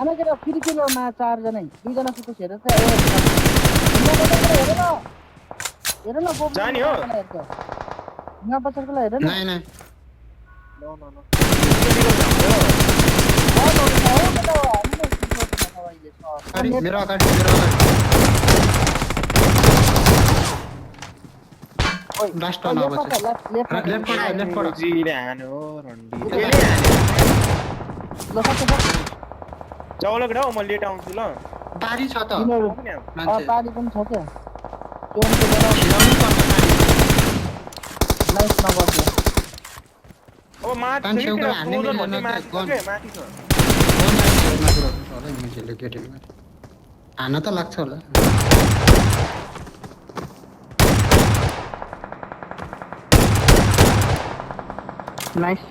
खाना केटा फेरि किन मा चारजना दुईजना सुतेछ हेर त हेर न हेर न जाने हो पोपलाई हेर त यहाँ बच्चाकोलाई हेर न नहीं नहीं ल हो केटा हो हामीले किन गर्दैन तपाईँले अगाडि नेट मेरो अगाडि मेरो ओइ अगाडि लास्ट वाला अब लेफ्टमा चाहिँ छ लेफ्टमा छ लेफ्ट पड़ा लेफ्ट पड़ा जिले हान्यो रन्डी उता त्यसले हान्यो ल सक्छ जाऊ ल केटा हो म लेट आउँछु ल बारी छ त यिनीहरू म पनि आउँछु मान्छे पानी पनि छ क्या चोनको बनाऊ छिराउनु पर्छ पानी नाइस नगर्दियो अब माथि पानी छ कि छेउको केटा हान्ने फ्रोजन मिलेन भन्ने क्या माथि छ गन के माथि छ गन राख्नु छ होला है मान्छेले केटीमा हान्न त लाग्छ होला नाइस